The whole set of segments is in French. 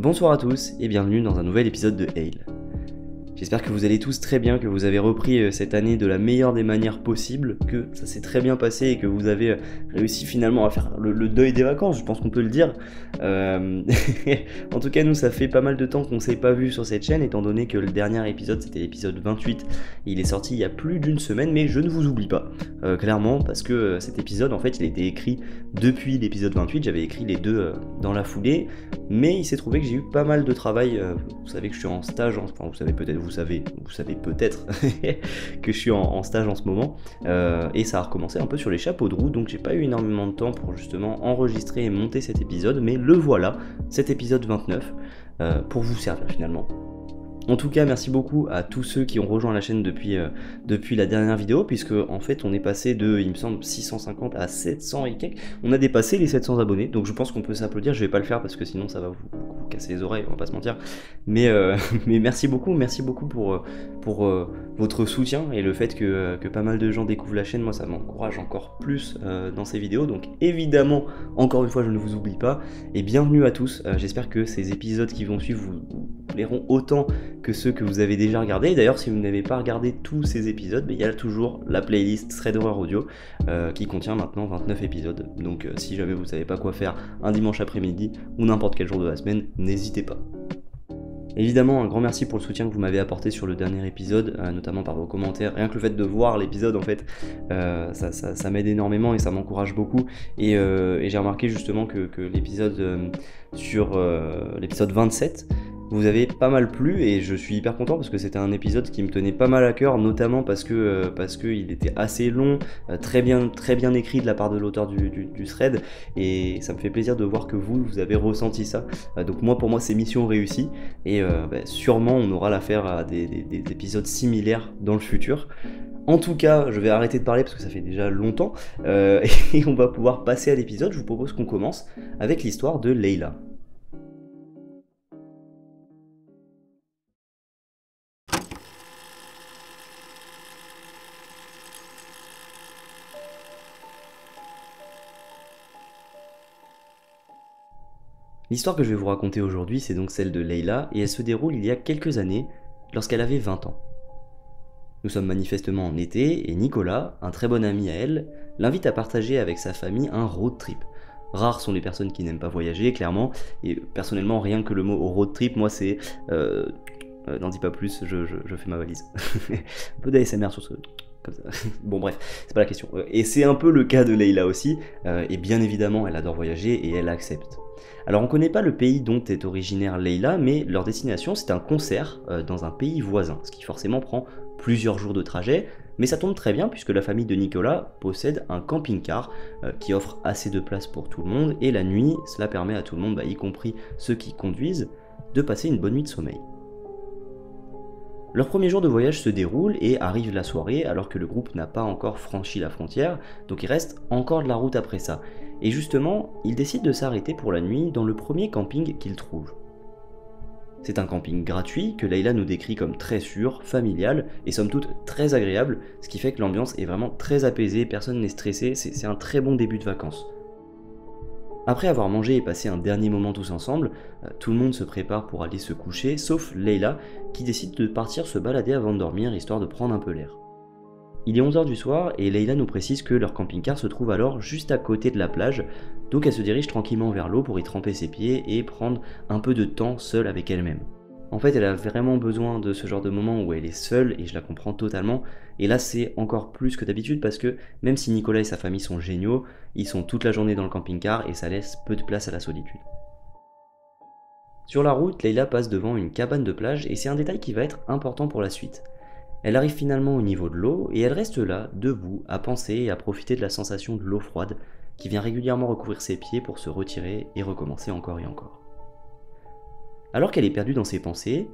Bonsoir à tous et bienvenue dans un nouvel épisode de Hail. J'espère que vous allez tous très bien, que vous avez repris cette année de la meilleure des manières possibles, que ça s'est très bien passé et que vous avez réussi finalement à faire le deuil des vacances, je pense qu'on peut le dire. En tout cas, nous, ça fait pas mal de temps qu'on ne s'est pas vu sur cette chaîne, étant donné que le dernier épisode, c'était l'épisode 28, il est sorti il y a plus d'une semaine, mais je ne vous oublie pas, clairement, parce que cet épisode, en fait, il a été écrit depuis l'épisode 28, j'avais écrit les deux dans la foulée, mais il s'est trouvé que j'ai eu pas mal de travail, vous savez que je suis en stage, enfin vous savez peut-être que je suis en stage en ce moment, et ça a recommencé un peu sur les chapeaux de roue, donc j'ai pas eu énormément de temps pour justement enregistrer et monter cet épisode, mais le voilà, cet épisode 29, pour vous servir finalement. En tout cas, merci beaucoup à tous ceux qui ont rejoint la chaîne depuis la dernière vidéo, puisque en fait on est passé de, il me semble, 650 à 700 et quelques. On a dépassé les 700 abonnés, donc je pense qu'on peut s'applaudir. Je vais pas le faire parce que sinon ça va vous casser les oreilles, on va pas se mentir. Mais merci beaucoup pour votre soutien et le fait que pas mal de gens découvrent la chaîne. Moi, ça m'encourage encore plus dans ces vidéos. Donc évidemment, encore une fois, je ne vous oublie pas. Et bienvenue à tous. J'espère que ces épisodes qui vont suivre vous plairont autant que ceux que vous avez déjà regardés. D'ailleurs, si vous n'avez pas regardé tous ces épisodes, il y a toujours la playlist Thread Horror Audio qui contient maintenant 29 épisodes. Donc si jamais vous ne savez pas quoi faire un dimanche après-midi ou n'importe quel jour de la semaine, n'hésitez pas. Évidemment, un grand merci pour le soutien que vous m'avez apporté sur le dernier épisode, notamment par vos commentaires. Rien que le fait de voir l'épisode, en fait, ça m'aide énormément et ça m'encourage beaucoup. Et j'ai remarqué justement que l'épisode sur l'épisode 27, vous avez pas mal plu et je suis hyper content parce que c'était un épisode qui me tenait pas mal à cœur, notamment parce que il était assez long, très bien écrit de la part de l'auteur du thread, et ça me fait plaisir de voir que vous avez ressenti ça. Donc pour moi c'est mission réussie, et sûrement on aura l'affaire à des épisodes similaires dans le futur. En tout cas, je vais arrêter de parler parce que ça fait déjà longtemps, et on va pouvoir passer à l'épisode. Je vous propose qu'on commence avec l'histoire de Layla. L'histoire que je vais vous raconter aujourd'hui, c'est donc celle de Layla, et elle se déroule il y a quelques années, lorsqu'elle avait 20 ans. Nous sommes manifestement en été, et Nicolas, un très bon ami à elle, l'invite à partager avec sa famille un road trip. Rares sont les personnes qui n'aiment pas voyager, clairement, et personnellement, rien que le mot road trip, moi c'est... n'en dis pas plus, je fais ma valise. Un peu d'ASMR sur ce... Comme ça. Bon bref, c'est pas la question. Et c'est un peu le cas de Layla aussi, et bien évidemment elle adore voyager et elle accepte. Alors on connaît pas le pays dont est originaire Layla, mais leur destination c'est un concert dans un pays voisin, ce qui forcément prend plusieurs jours de trajet, mais ça tombe très bien puisque la famille de Nicolas possède un camping-car qui offre assez de place pour tout le monde, et la nuit, cela permet à tout le monde, y compris ceux qui conduisent, de passer une bonne nuit de sommeil. Leur premier jour de voyage se déroule et arrive la soirée alors que le groupe n'a pas encore franchi la frontière, donc il reste encore de la route après ça. Et justement, ils décident de s'arrêter pour la nuit dans le premier camping qu'ils trouvent. C'est un camping gratuit que Layla nous décrit comme très sûr, familial et somme toute très agréable, ce qui fait que l'ambiance est vraiment très apaisée, personne n'est stressé, c'est un très bon début de vacances. Après avoir mangé et passé un dernier moment tous ensemble, tout le monde se prépare pour aller se coucher, sauf Layla qui décide de partir se balader avant de dormir, histoire de prendre un peu l'air. Il est 11h du soir et Layla nous précise que leur camping-car se trouve alors juste à côté de la plage, donc elle se dirige tranquillement vers l'eau pour y tremper ses pieds et prendre un peu de temps seule avec elle-même. En fait, elle a vraiment besoin de ce genre de moment où elle est seule, et je la comprends totalement. Et là, c'est encore plus que d'habitude parce que même si Nicolas et sa famille sont géniaux, ils sont toute la journée dans le camping-car et ça laisse peu de place à la solitude. Sur la route, Layla passe devant une cabane de plage et c'est un détail qui va être important pour la suite. Elle arrive finalement au niveau de l'eau et elle reste là, debout, à penser et à profiter de la sensation de l'eau froide qui vient régulièrement recouvrir ses pieds pour se retirer et recommencer encore et encore. Alors qu'elle est perdue dans ses pensées,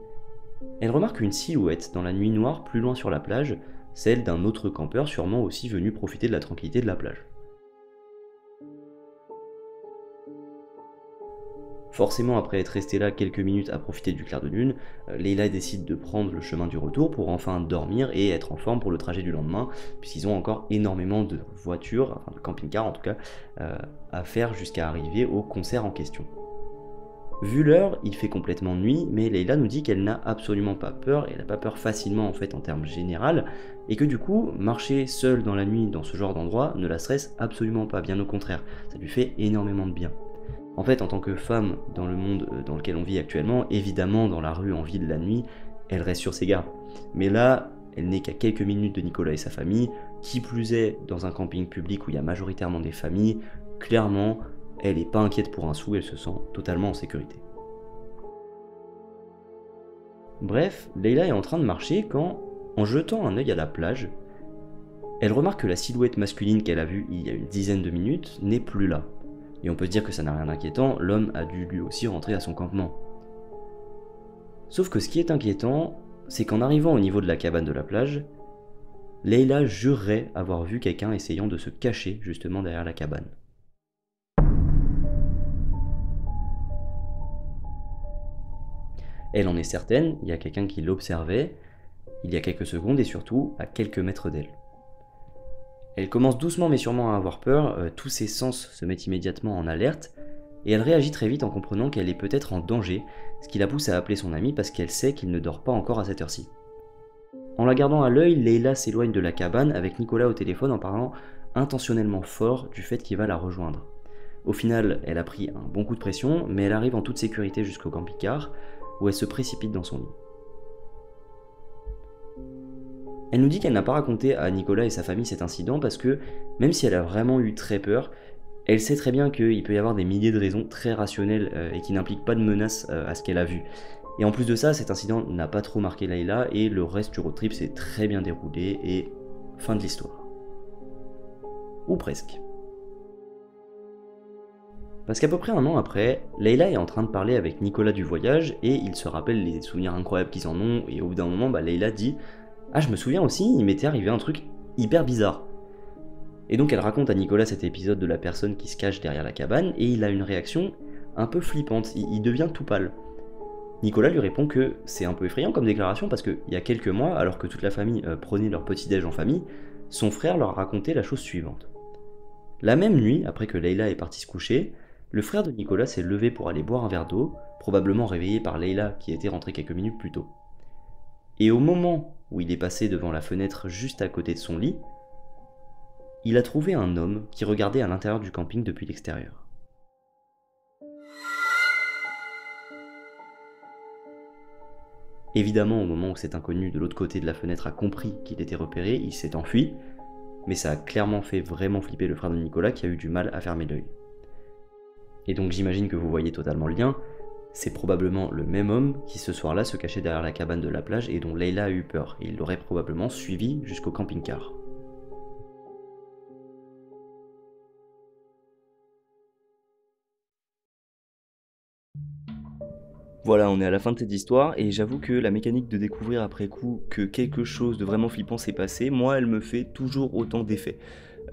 elle remarque une silhouette dans la nuit noire plus loin sur la plage, celle d'un autre campeur sûrement aussi venu profiter de la tranquillité de la plage. Forcément, après être restée là quelques minutes à profiter du clair de lune, Layla décide de prendre le chemin du retour pour enfin dormir et être en forme pour le trajet du lendemain, puisqu'ils ont encore énormément de voitures, enfin de camping-cars en tout cas, à faire jusqu'à arriver au concert en question. Vu l'heure, il fait complètement nuit, mais Leïla nous dit qu'elle n'a absolument pas peur, et elle n'a pas peur facilement en fait en termes général, et que du coup, marcher seule dans la nuit dans ce genre d'endroit ne la stresse absolument pas, bien au contraire, ça lui fait énormément de bien. En fait, en tant que femme dans le monde dans lequel on vit actuellement, évidemment dans la rue en ville la nuit, elle reste sur ses gardes. Mais là, elle n'est qu'à quelques minutes de Nicolas et sa famille, qui plus est dans un camping public où il y a majoritairement des familles, clairement, elle n'est pas inquiète pour un sou, elle se sent totalement en sécurité. Bref, Leïla est en train de marcher quand, en jetant un œil à la plage, elle remarque que la silhouette masculine qu'elle a vue il y a une dizaine de minutes n'est plus là. Et on peut se dire que ça n'a rien d'inquiétant, l'homme a dû lui aussi rentrer à son campement. Sauf que ce qui est inquiétant, c'est qu'en arrivant au niveau de la cabane de la plage, Leïla jurerait avoir vu quelqu'un essayant de se cacher justement derrière la cabane. Elle en est certaine, il y a quelqu'un qui l'observait, il y a quelques secondes et surtout à quelques mètres d'elle. Elle commence doucement mais sûrement à avoir peur, tous ses sens se mettent immédiatement en alerte, et elle réagit très vite en comprenant qu'elle est peut-être en danger, ce qui la pousse à appeler son ami parce qu'elle sait qu'il ne dort pas encore à cette heure-ci. En la gardant à l'œil, Leïla s'éloigne de la cabane avec Nicolas au téléphone en parlant intentionnellement fort du fait qu'il va la rejoindre. Au final, elle a pris un bon coup de pression, mais elle arrive en toute sécurité jusqu'au camping-car, où elle se précipite dans son lit. Elle nous dit qu'elle n'a pas raconté à Nicolas et sa famille cet incident parce que, même si elle a vraiment eu très peur, elle sait très bien qu'il peut y avoir des milliers de raisons très rationnelles et qui n'impliquent pas de menace à ce qu'elle a vu. Et en plus de ça, cet incident n'a pas trop marqué Leïla et le reste du road trip s'est très bien déroulé et fin de l'histoire. Ou presque. Parce qu'à peu près un an après, Leïla est en train de parler avec Nicolas du voyage et il se rappelle les souvenirs incroyables qu'ils en ont et au bout d'un moment, Leïla dit « Ah, je me souviens aussi, il m'était arrivé un truc hyper bizarre ». Et donc elle raconte à Nicolas cet épisode de la personne qui se cache derrière la cabane et il a une réaction un peu flippante, il devient tout pâle. Nicolas lui répond que c'est un peu effrayant comme déclaration parce qu'il y a quelques mois, alors que toute la famille prenait leur petit-déj en famille, son frère leur a raconté la chose suivante. La même nuit, après que Leïla est partie se coucher, le frère de Nicolas s'est levé pour aller boire un verre d'eau, probablement réveillé par Leïla qui était rentrée quelques minutes plus tôt. Et au moment où il est passé devant la fenêtre juste à côté de son lit, il a trouvé un homme qui regardait à l'intérieur du camping depuis l'extérieur. Évidemment, au moment où cet inconnu de l'autre côté de la fenêtre a compris qu'il était repéré, il s'est enfui, mais ça a clairement fait vraiment flipper le frère de Nicolas qui a eu du mal à fermer l'œil. Et donc j'imagine que vous voyez totalement le lien, c'est probablement le même homme qui ce soir-là se cachait derrière la cabane de la plage et dont Leïla a eu peur, et il l'aurait probablement suivi jusqu'au camping-car. Voilà, on est à la fin de cette histoire, et j'avoue que la mécanique de découvrir après coup que quelque chose de vraiment flippant s'est passé, moi elle me fait toujours autant d'effet.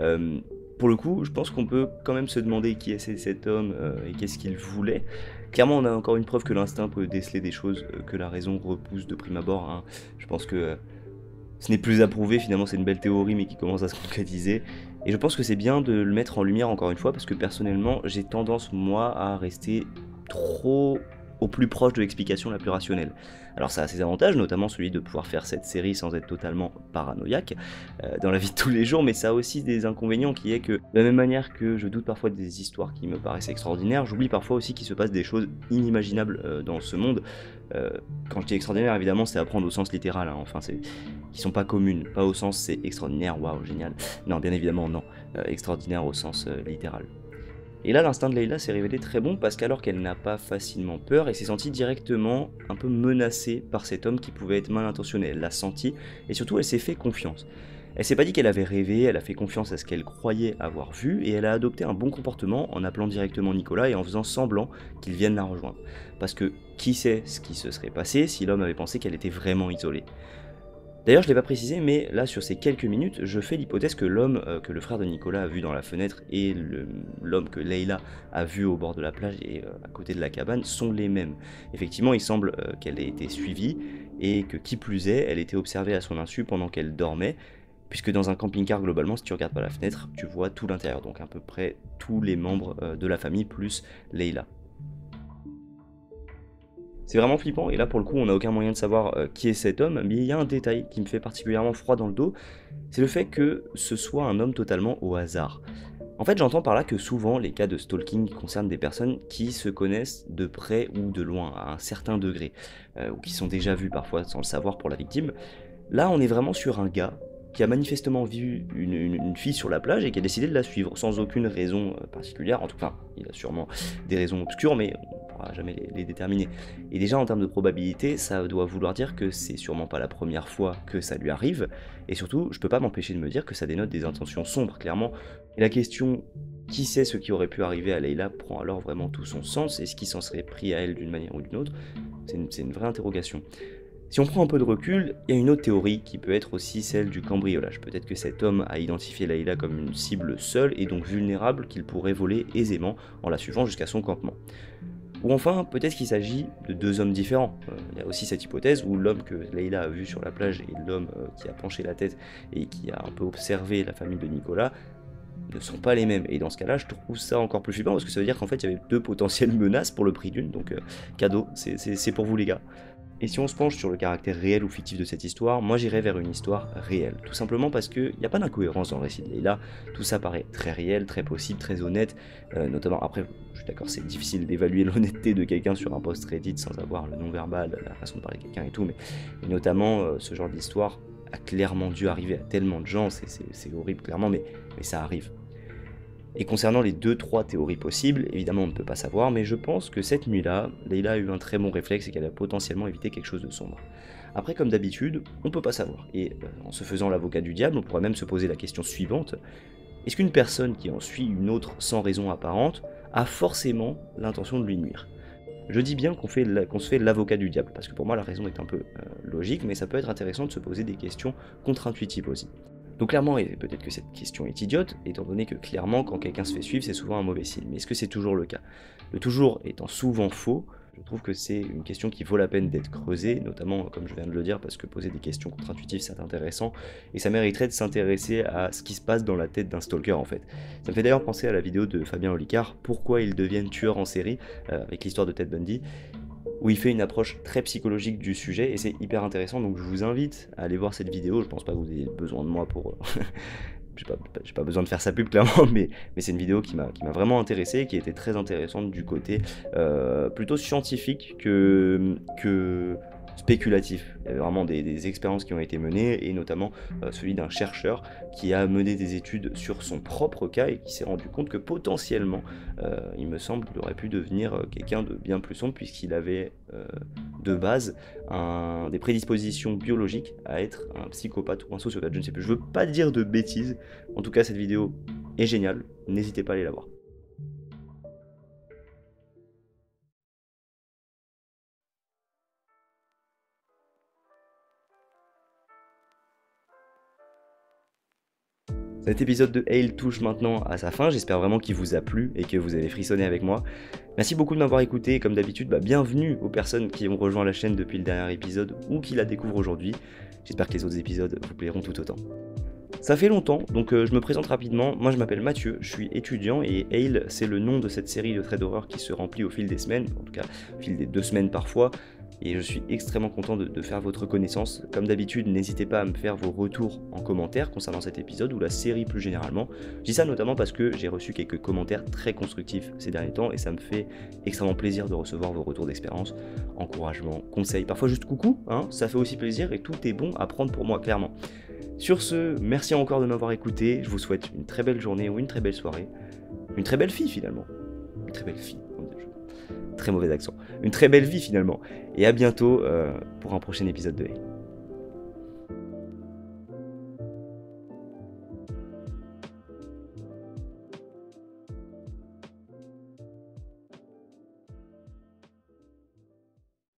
Euh, pour le coup, je pense qu'on peut quand même se demander qui est cet homme et qu'est-ce qu'il voulait. Clairement, on a encore une preuve que l'instinct peut déceler des choses que la raison repousse de prime abord, hein. Je pense que ce n'est plus à prouver, finalement c'est une belle théorie mais qui commence à se concrétiser. Et je pense que c'est bien de le mettre en lumière encore une fois parce que personnellement j'ai tendance moi à rester trop au plus proche de l'explication la plus rationnelle. Alors ça a ses avantages, notamment celui de pouvoir faire cette série sans être totalement paranoïaque dans la vie de tous les jours, mais ça a aussi des inconvénients qui est que de la même manière que je doute parfois des histoires qui me paraissent extraordinaires, j'oublie parfois aussi qu'il se passe des choses inimaginables dans ce monde. Quand je dis extraordinaire, évidemment, c'est à prendre au sens littéral, hein. Enfin, qui sont pas communes, pas au sens c'est extraordinaire, waouh, génial. Non, bien évidemment, non. Extraordinaire au sens littéral. Et là, l'instinct de Leïla s'est révélé très bon parce qu'alors qu'elle n'a pas facilement peur, elle s'est sentie directement un peu menacée par cet homme qui pouvait être mal intentionné. Elle l'a senti et surtout, elle s'est fait confiance. Elle s'est pas dit qu'elle avait rêvé, elle a fait confiance à ce qu'elle croyait avoir vu et elle a adopté un bon comportement en appelant directement Nicolas et en faisant semblant qu'il vienne la rejoindre. Parce que qui sait ce qui se serait passé si l'homme avait pensé qu'elle était vraiment isolée. D'ailleurs, je ne l'ai pas précisé, mais là, sur ces quelques minutes, je fais l'hypothèse que l'homme que le frère de Nicolas a vu dans la fenêtre et l'homme que Leïla a vu au bord de la plage et à côté de la cabane sont les mêmes. Effectivement, il semble qu'elle ait été suivie et que, qui plus est, elle était observée à son insu pendant qu'elle dormait, puisque dans un camping-car, globalement, si tu regardes par la fenêtre, tu vois tout l'intérieur, donc à peu près tous les membres de la famille plus Leïla. C'est vraiment flippant, et là pour le coup on n'a aucun moyen de savoir qui est cet homme, mais il y a un détail qui me fait particulièrement froid dans le dos, c'est le fait que ce soit un homme totalement au hasard. En fait, j'entends par là que souvent les cas de stalking concernent des personnes qui se connaissent de près ou de loin, à un certain degré, ou qui sont déjà vues parfois sans le savoir pour la victime. Là, on est vraiment sur un gars qui a manifestement vu une fille sur la plage et qui a décidé de la suivre sans aucune raison particulière. En tout cas, il a sûrement des raisons obscures, mais on ne pourra jamais les déterminer. Et déjà, en termes de probabilité, ça doit vouloir dire que c'est sûrement pas la première fois que ça lui arrive. Et surtout, je peux pas m'empêcher de me dire que ça dénote des intentions sombres, clairement. Et la question qui sait ce qui aurait pu arriver à Leïla prend alors vraiment tout son sens, et ce qui s'en serait pris à elle d'une manière ou d'une autre, c'est une vraie interrogation. Si on prend un peu de recul, il y a une autre théorie qui peut être aussi celle du cambriolage. Peut-être que cet homme a identifié Leïla comme une cible seule et donc vulnérable qu'il pourrait voler aisément en la suivant jusqu'à son campement. Ou enfin, peut-être qu'il s'agit de deux hommes différents. Il y a aussi cette hypothèse où l'homme que Leïla a vu sur la plage et l'homme qui a penché la tête et qui a un peu observé la famille de Nicolas ne sont pas les mêmes. Et dans ce cas-là, je trouve ça encore plus flippant parce que ça veut dire qu'en fait, il y avait deux potentielles menaces pour le prix d'une. Donc, cadeau, c'est pour vous les gars. Et si on se penche sur le caractère réel ou fictif de cette histoire, moi j'irais vers une histoire réelle. Tout simplement parce qu'il n'y a pas d'incohérence dans le récit de Leïla, tout ça paraît très réel, très possible, très honnête, notamment après, je suis d'accord, c'est difficile d'évaluer l'honnêteté de quelqu'un sur un post Reddit sans avoir le non-verbal, la façon de parler de quelqu'un et tout, mais et notamment ce genre d'histoire a clairement dû arriver à tellement de gens, c'est horrible clairement, mais ça arrive. Et concernant les 2-3 théories possibles, évidemment on ne peut pas savoir, mais je pense que cette nuit-là, Leïla a eu un très bon réflexe et qu'elle a potentiellement évité quelque chose de sombre. Après, comme d'habitude, on ne peut pas savoir, et en se faisant l'avocat du diable, on pourrait même se poser la question suivante: est-ce qu'une personne qui en suit une autre sans raison apparente a forcément l'intention de lui nuire? Je dis bien qu'on se fait l'avocat du diable, parce que pour moi la raison est un peu logique, mais ça peut être intéressant de se poser des questions contre-intuitives aussi. Donc clairement, et peut-être que cette question est idiote, étant donné que clairement, quand quelqu'un se fait suivre, c'est souvent un mauvais signe. Mais est-ce que c'est toujours le cas? Le toujours étant souvent faux, je trouve que c'est une question qui vaut la peine d'être creusée, notamment, comme je viens de le dire, parce que poser des questions contre-intuitives, c'est intéressant, et ça mériterait de s'intéresser à ce qui se passe dans la tête d'un stalker, en fait. Ça me fait d'ailleurs penser à la vidéo de Fabien Olicard, Pourquoi ils deviennent tueurs en série, avec l'histoire de Ted Bundy, où il fait une approche très psychologique du sujet, et c'est hyper intéressant, donc je vous invite à aller voir cette vidéo. Je pense pas que vous ayez besoin de moi pour... j'ai pas besoin de faire sa pub clairement, mais c'est une vidéo qui m'a vraiment intéressé, et qui était très intéressante du côté plutôt scientifique que spéculatif. Il y avait vraiment des expériences qui ont été menées, et notamment celui d'un chercheur qui a mené des études sur son propre cas et qui s'est rendu compte que potentiellement, il me semble, il aurait pu devenir quelqu'un de bien plus sombre, puisqu'il avait de base des prédispositions biologiques à être un psychopathe ou un sociopathe, je ne sais plus. Je veux pas dire de bêtises, en tout cas cette vidéo est géniale, n'hésitez pas à aller la voir. Cet épisode de Hale touche maintenant à sa fin, j'espère vraiment qu'il vous a plu et que vous avez frissonné avec moi. Merci beaucoup de m'avoir écouté, et comme d'habitude, bienvenue aux personnes qui ont rejoint la chaîne depuis le dernier épisode ou qui la découvrent aujourd'hui. J'espère que les autres épisodes vous plairont tout autant. Ça fait longtemps, donc je me présente rapidement. Moi je m'appelle Mathieu, je suis étudiant, et Hale, c'est le nom de cette série de traits d'horreur qui se remplit au fil des semaines, en tout cas au fil des 2 semaines parfois. Et je suis extrêmement content de faire votre connaissance. Comme d'habitude, n'hésitez pas à me faire vos retours en commentaire concernant cet épisode ou la série plus généralement. Je dis ça notamment parce que j'ai reçu quelques commentaires très constructifs ces derniers temps, et ça me fait extrêmement plaisir de recevoir vos retours d'expérience, encouragements, conseils, parfois juste coucou, hein, ça fait aussi plaisir, et tout est bon à prendre pour moi, clairement. Sur ce, merci encore de m'avoir écouté, je vous souhaite une très belle journée ou une très belle soirée, une très belle fille finalement, une très belle fille, très mauvais accent, une très belle vie finalement, et à bientôt pour un prochain épisode de Hale.